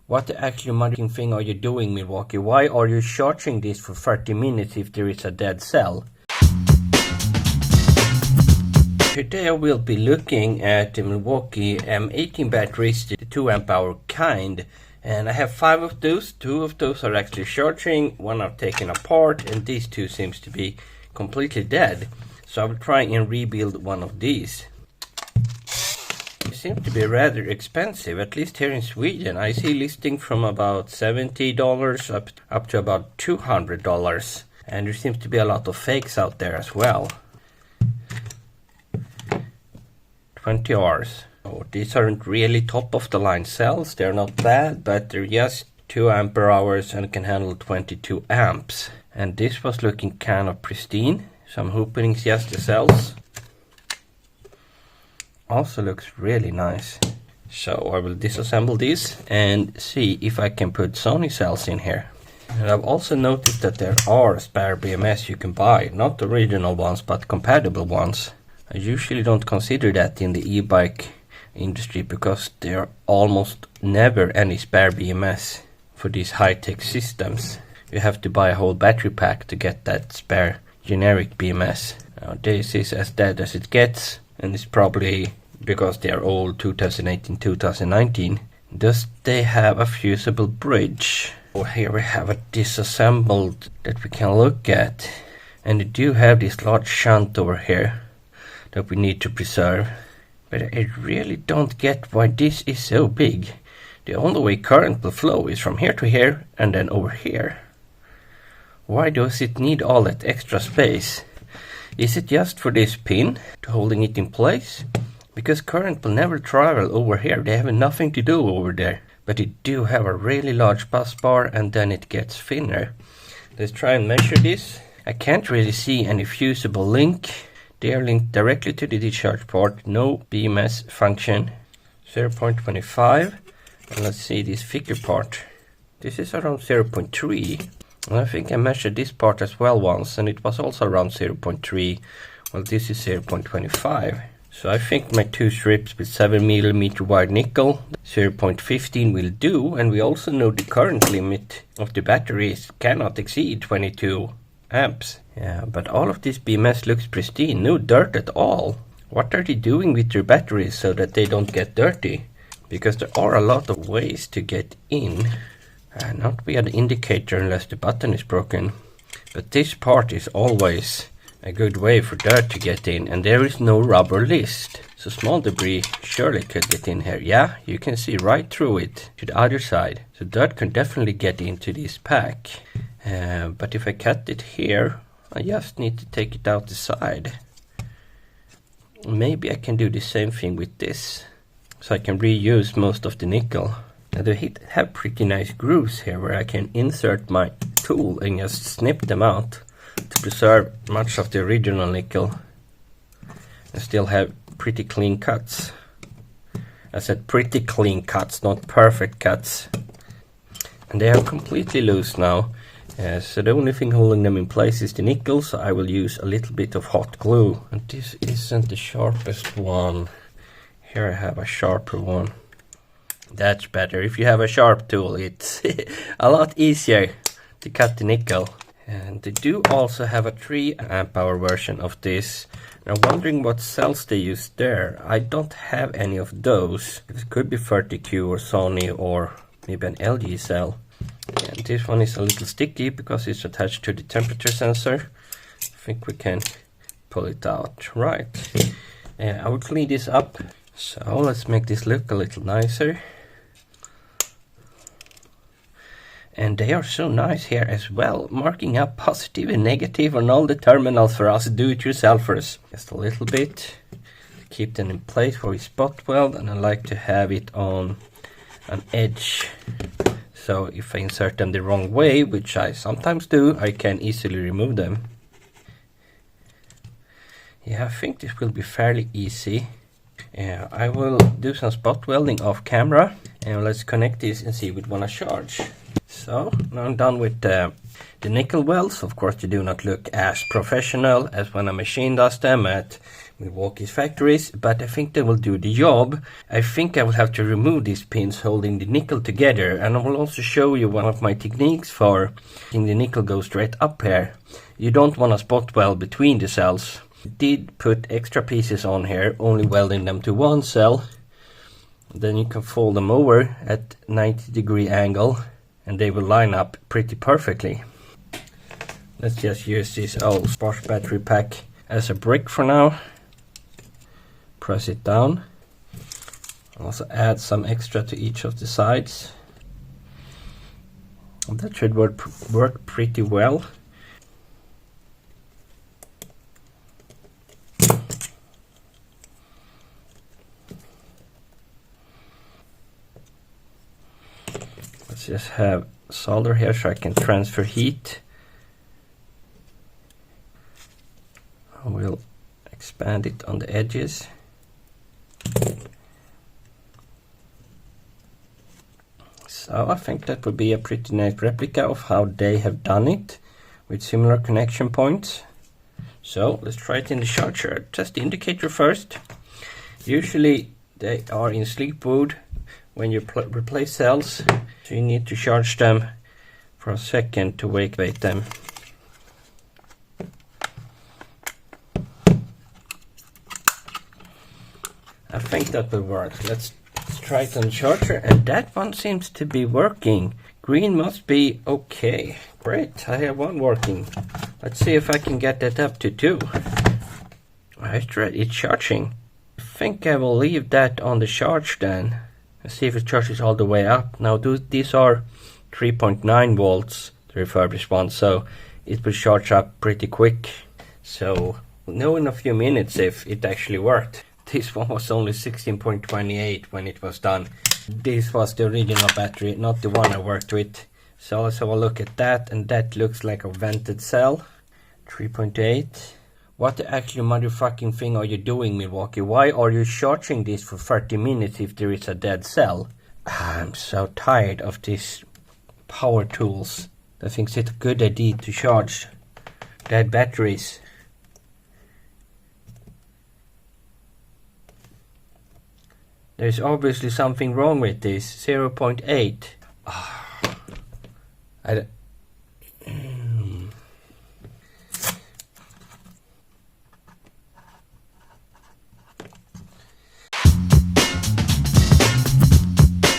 What the actual motherfucking thing are you doing, Milwaukee? Why are you charging this for 30 minutes if there is a dead cell? Today I will be looking at the Milwaukee M18 batteries, the 2 amp hour kind. And I have 5 of those. 2 of those are actually charging, 1 I've taken apart, and these 2 seems to be completely dead. So I will try and rebuild one of these. They seem to be rather expensive, at least here in Sweden. I see listing from about $70 up to about $200. And there seems to be a lot of fakes out there as well. 20 hours. Oh, these aren't really top of the line cells. They're not bad, but they're just 2 ampere hours and can handle 22 amps. And this was looking kind of pristine. Some openings, just the cells. Also looks really nice. So I will disassemble these and see if I can put Sony cells in here. And I've also noticed that there are spare BMS you can buy. Not the original ones, but compatible ones. I usually don't consider that in the e-bike industry because there are almost never any spare BMS for these high-tech systems. You have to buy a whole battery pack to get that spare generic BMS. Now this is as dead as it gets, and it's probably because they are old, 2018, 2019. Does they have a fusible bridge? Oh, here we have a disassembled that we can look at, and they do have this large shunt over here that we need to preserve. But I really don't get why this is so big. The only way current will flow is from here to here and then over here. Why does it need all that extra space? Is it just for this pin to holding it in place? Because current will never travel over here. They have nothing to do over there. But it do have a really large bus bar and then it gets thinner. Let's try and measure this. I can't really see any fusible link. They are linked directly to the discharge port, no BMS function. 0.25. And let's see this thicker part. This is around 0.3. And I think I measured this part as well once, and it was also around 0.3. Well, this is 0.25. So I think my 2 strips with 7mm wide nickel, 0.15 will do. And we also know the current limit of the batteries cannot exceed 22 amps. Yeah, but all of this BMS looks pristine, no dirt at all. What are they doing with their batteries so that they don't get dirty? Because there are a lot of ways to get in. Not via the indicator unless the button is broken. But this part is always a good way for dirt to get in, and there is no rubber list. So small debris surely could get in here. Yeah, you can see right through it to the other side. So dirt can definitely get into this pack. But if I cut it here, I just need to take it out the side. Maybe I can do the same thing with this, so I can reuse most of the nickel. Now they have pretty nice grooves here where I can insert my tool and just snip them out to preserve much of the original nickel and still have pretty clean cuts. I said pretty clean cuts, not perfect cuts. And they are completely loose now. So the only thing holding them in place is the nickel, so I will use a little bit of hot glue. And this isn't the sharpest one. Here I have a sharper one. That's better. If you have a sharp tool, it's a lot easier to cut the nickel. And they do also have a 3 amp hour version of this. And I'm wondering what cells they use there. I don't have any of those. It could be 30Q or Sony or maybe an LG cell. And this one is a little sticky because it's attached to the temperature sensor. I think we can pull it out. Right. I will clean this up. So let's make this look a little nicer. And they are so nice here as well, marking up positive and negative on all the terminals for us do-it-yourselfers. Just a little bit. Keep them in place for we spot weld, and I like to have it on an edge. So if I insert them the wrong way, which I sometimes do, I can easily remove them. Yeah, I think this will be fairly easy. Yeah, I will do some spot welding off camera, and let's connect this and see if we want to charge. So now I'm done with the nickel welds. Of course, they do not look as professional as when a machine does them at Milwaukee's factories, but I think they will do the job. I think I will have to remove these pins holding the nickel together, and I will also show you one of my techniques for making the nickel go straight up here. You don't want to spot weld between the cells. I did put extra pieces on here, only welding them to one cell. Then you can fold them over at 90-degree angle and they will line up pretty perfectly. Let's just use this old Bosch battery pack as a brick for now. Press it down. Also add some extra to each of the sides. And that should work pretty well. Let's just have solder here so I can transfer heat. I will expand it on the edges. So I think that would be a pretty nice replica of how they have done it with similar connection points. So let's try it in the charger. Test the indicator first. Usually they are in sleep mode when you replace cells, so you need to charge them for a second to wake them. I think that will work. Let's try it on the charger, and that one seems to be working. Green must be okay. Great, I have one working. Let's see if I can get that up to 2. It's charging. I think I will leave that on the charge then. Let's see if it charges all the way up. Now these are 3.9 volts, the refurbished one, so it will charge up pretty quick. So we'll know in a few minutes if it actually worked. This one was only 16.28 when it was done. This was the original battery, not the one I worked with. So let's have a look at that, and that looks like a vented cell. 3.8. What the actual motherfucking thing are you doing, Milwaukee? Why are you charging this for 30 minutes if there is a dead cell? I'm so tired of these power tools. I think it's a good idea to charge dead batteries. There's obviously something wrong with this. 0.8.